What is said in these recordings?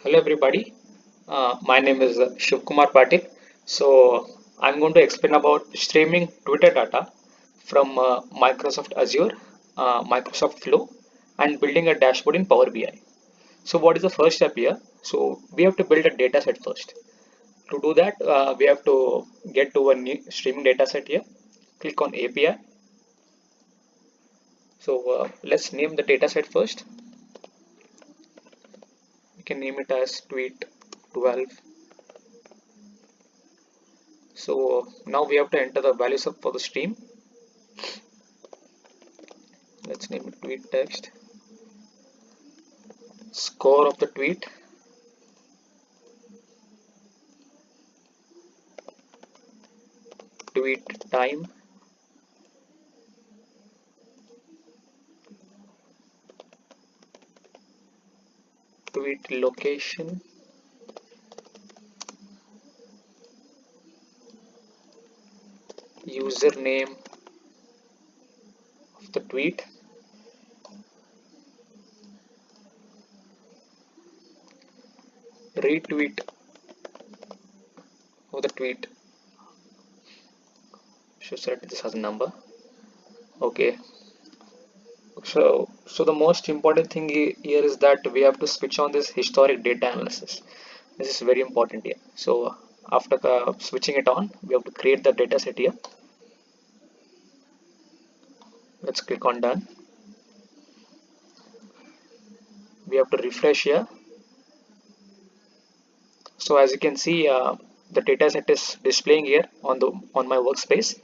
Hello everybody, my name is Shiv Kumar Patil. So I'm going to explain about streaming Twitter data from Microsoft Azure, Microsoft Flow, and building a dashboard in Power BI. So what is the first step here? So we have to build a data set first. To do that, we have to get to a new streaming data set here. Click on API. So let's name the data set first. We can name it as tweet 12. So now we have to enter the values for the stream. Let's name it tweet text. Score of the tweet. Tweet time. Tweet location. Username of the tweet. Retweet of the tweet. Should select this as a number. Okay. So the most important thing here is that we have to switch on this historic data analysis. This is very important here. So after switching it on, we have to create the data set here. Let's click on done. We have to refresh here. So as you can see, the data set is displaying here on my workspace.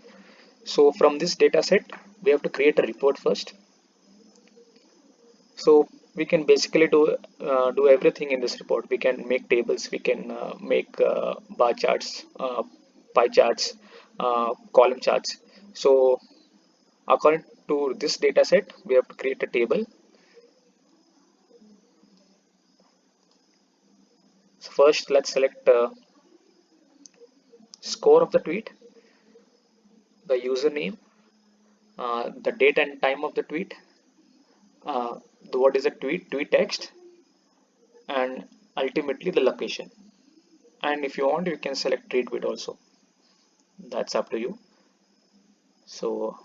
So from this data set, we have to create a report first. So we can basically do everything in this report. We can make tables, we can make bar charts, pie charts, column charts. So according to this data set, we have to create a table. So first, let's select score of the tweet, the username, the date and time of the tweet, what is the tweet text, and ultimately the location. And if you want, you can select retweet also. That's up to you. So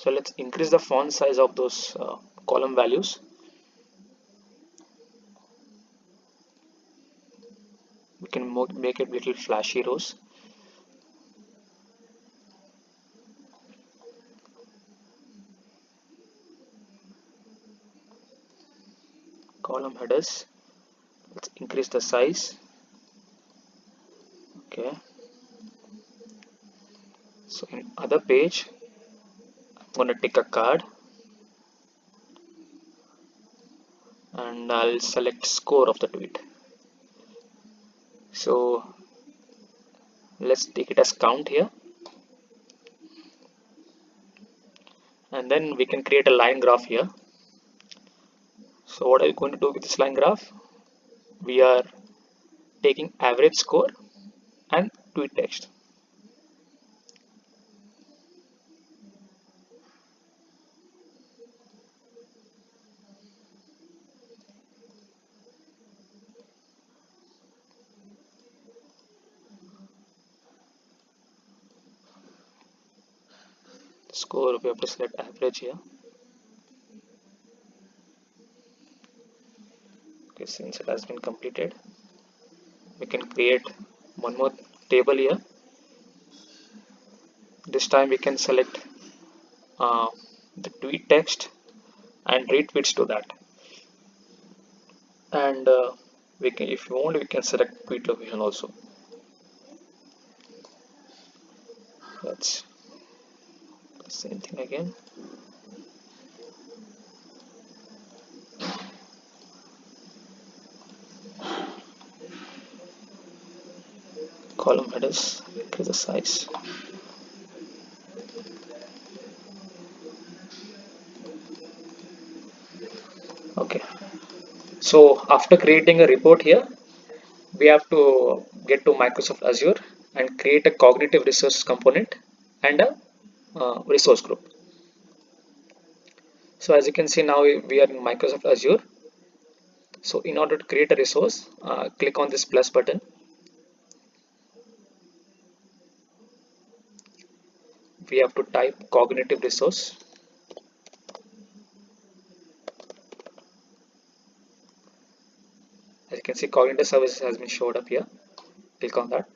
let's increase the font size of those column values. We can make it little flashy rows. Column headers, let's increase the size. Okay, so in other page, I'm going to take a card and I'll select score of the tweet. So let's take it as count here, and then we can create a line graph here. So what are we going to do with this line graph? We are taking average score and tweet text. Score, we have to select average here. Okay, since it has been completed, we can create one more table here. This time we can select the tweet text and retweets to that, and we can, if you want, we can select tweet location also. That's the same thing again. Column headers, increase the size. Okay, so after creating a report here, we have to get to Microsoft Azure and create a cognitive resource component and a resource group. So as you can see now we are in Microsoft Azure. So in order to create a resource, click on this plus button. We have to type cognitive resource. As you can see, cognitive services has been showed up here. Click on that.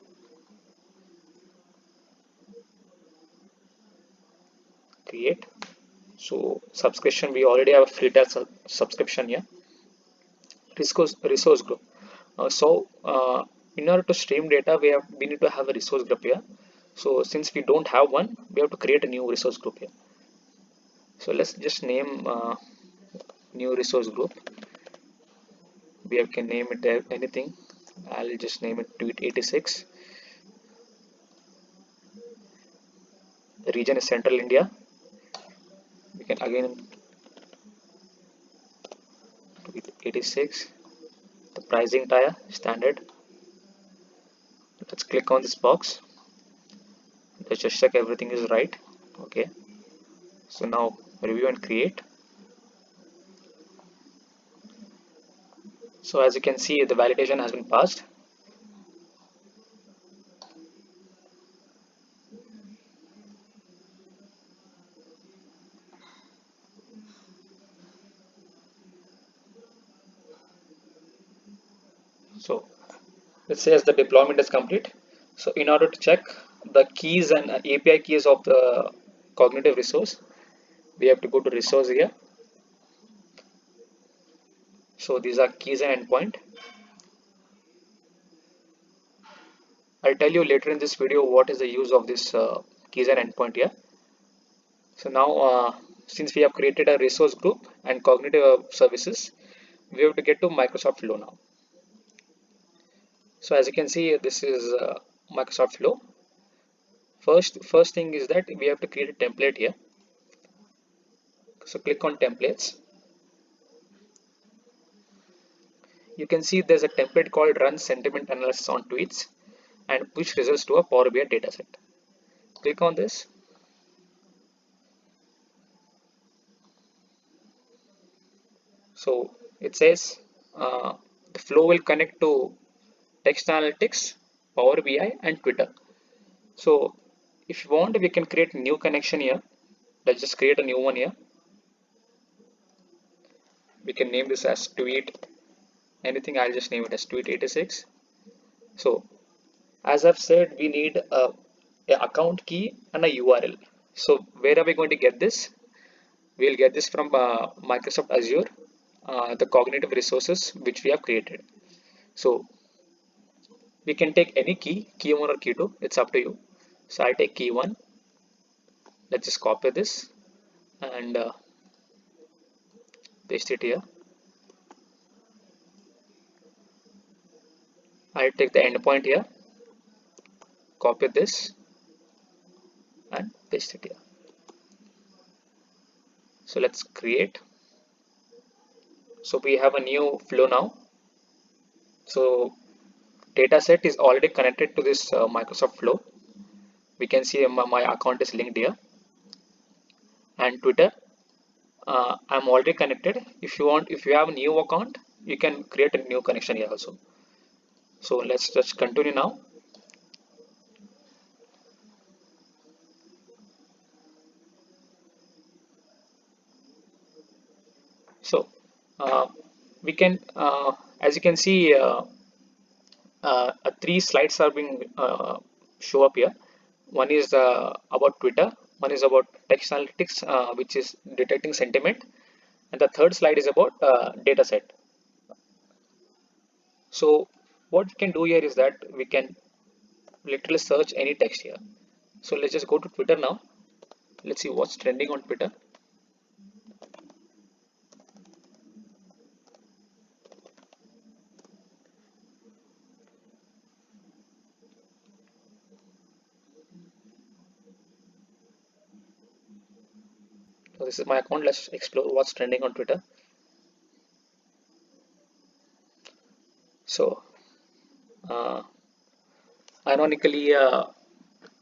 Create. So subscription, we already have a free tier subscription here. Resource group. In order to stream data, we need to have a resource group here. So since we don't have one, we have to create a new resource group here. So let's just name new resource group. Can name it anything. I'll just name it tweet 86. The region is Central India. We can again tweet 86. The pricing tier standard. Let's click on this box. Let's just check everything is right. Okay. So now review and create. So as you can see, the validation has been passed. So it says the deployment is complete. So in order to check the keys and API keys of the cognitive resource, we have to go to resource here. So these are keys and endpoint. I'll tell you later in this video what is the use of this keys and endpoint here. So now since we have created a resource group and cognitive services, we have to get to Microsoft Flow now. So as you can see, this is Microsoft Flow. First thing is that we have to create a template here. So click on templates. You can see there's a template called run sentiment analysis on tweets and push results to a Power BI dataset. Click on this. So it says the flow will connect to text analytics, Power BI and Twitter. So if you want, we can create a new connection here. Let's just create a new one here. We can name this as tweet anything. I'll just name it as tweet 86. So as I've said, we need a account key and a URL. So where are we going to get this? We'll get this from Microsoft Azure, the cognitive resources which we have created. So we can take any key 1 or key 2, it's up to you. So I'll take key 1. Let's just copy this and paste it here. I'll take the endpoint here, copy this and paste it here. So let's create. So we have a new flow now. So dataset is already connected to this Microsoft Flow. We can see my account is linked here, and Twitter. I'm already connected. If you have a new account, you can create a new connection here also. So let's just continue now. So we can, as you can see, 3 slides are being show up here. One is about Twitter, one is about text analytics, which is detecting sentiment, and the third slide is about dataset. So what we can do here is that we can literally search any text here. So let's just go to Twitter now. Let's see what's trending on Twitter. So this is my account. Let's explore what's trending on Twitter. So uh, ironically,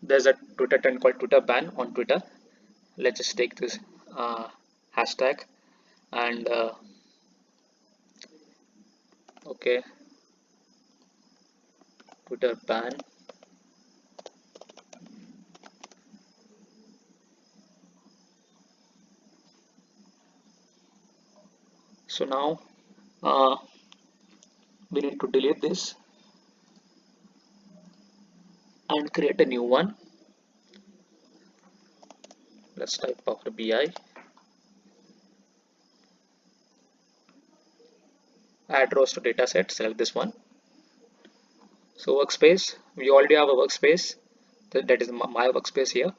there's a Twitter trend called Twitter ban on Twitter. Let's just take this hashtag and okay, Twitter ban. So now uh, we need to delete this and create a new one. Let's type Power BI, add rows to dataset, select this one. So workspace, we already have a workspace. That is my workspace here.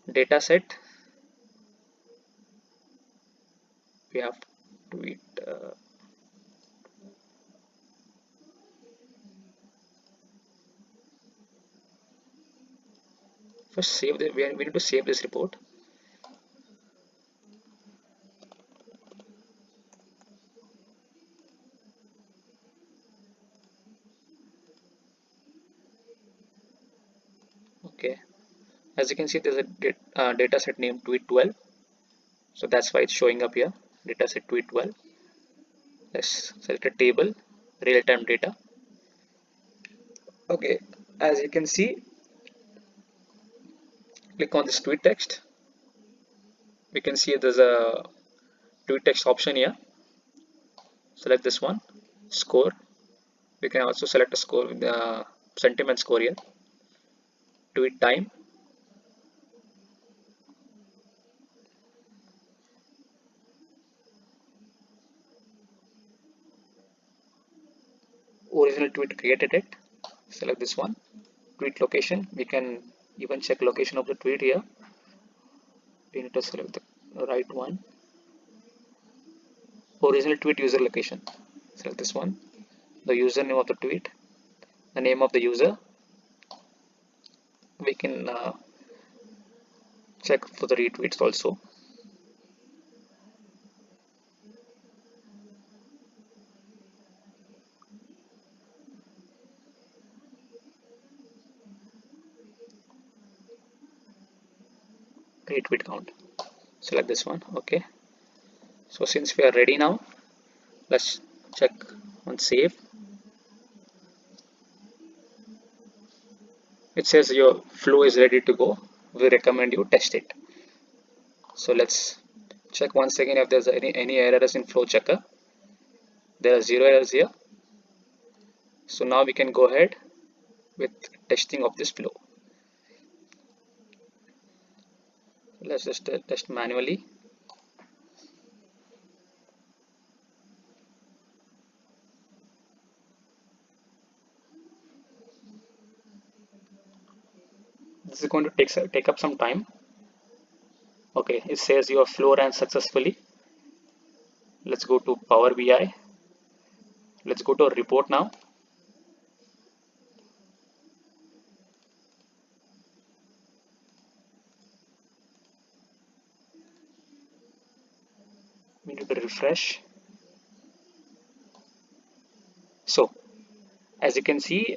Dataset, we have tweet. First, save the. We need to save this report. Okay. As you can see, there's a dataset named tweet 12. So that's why it's showing up here. Dataset tweet 12. Let's select a table, real-time data. Okay. As you can see, click on this tweet text. We can see there's a tweet text option here. Select this one. Score. We can also select a score with the sentiment score here. Tweet time. Original tweet created it. Select this one. Tweet location. We can even check location of the tweet here. We need to select the right one. Original tweet user location. Select this one. The username of the tweet. The name of the user. We can check for the retweets also. Retweet count. Select this one. Okay. So since we are ready now, let's check on save. It says your flow is ready to go. We recommend you test it. So let's check once again if there's any errors in flow checker. There are zero errors here. So now we can go ahead with testing of this flow. Let's just test manually. This is going to take up some time. Okay, it says your flow ran successfully. Let's go to Power BI. Let's go to a report now. We need to refresh. So as you can see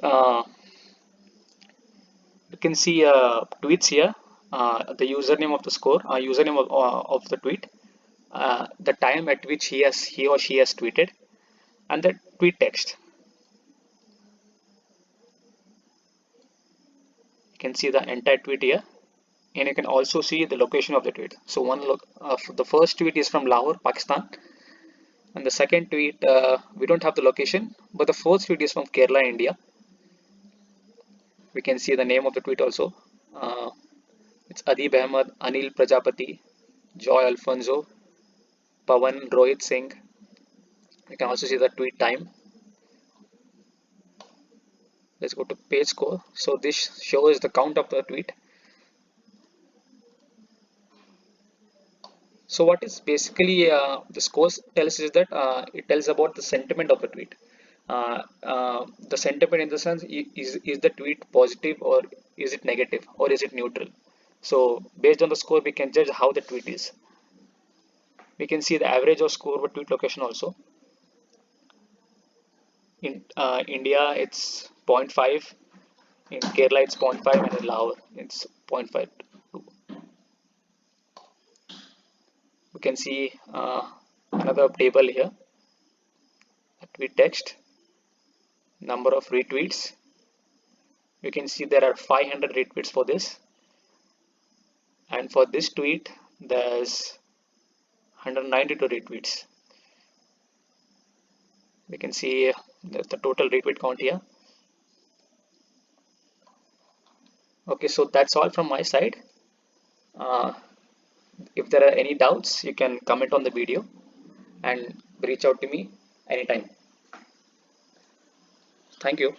tweets here. The username of the score, username of the tweet, the time at which he or she has tweeted, and the tweet text. You can see the entire tweet here, and you can also see the location of the tweet. So the first tweet is from Lahore, Pakistan, and the second tweet we don't have the location, but the fourth tweet is from Kerala, India. We can see the name of the tweet also. Uh, it's Adib Ahmed, Anil Prajapati, Joy Alfonso, Pawan Rohit Singh. You can also see the tweet time. Let's go to page score. So this shows the count of the tweet. So what is basically the scores tells is that it tells about the sentiment of the tweet. The sentiment in the sense is the tweet positive or is it negative or is it neutral. So based on the score we can judge how the tweet is. We can see the average of score for tweet location also. In India it's zero point 0.5, in Kerala it's zero point 0.5, and in Lahore it's 0.5. We You can see another table here, tweet text, number of retweets. You can see there are 500 retweets for this, and for this tweet there's 192 retweets. We can see the total retweet count here. Okay, so that's all from my side. uh, if there are any doubts, you can comment on the video and reach out to me anytime. Thank you.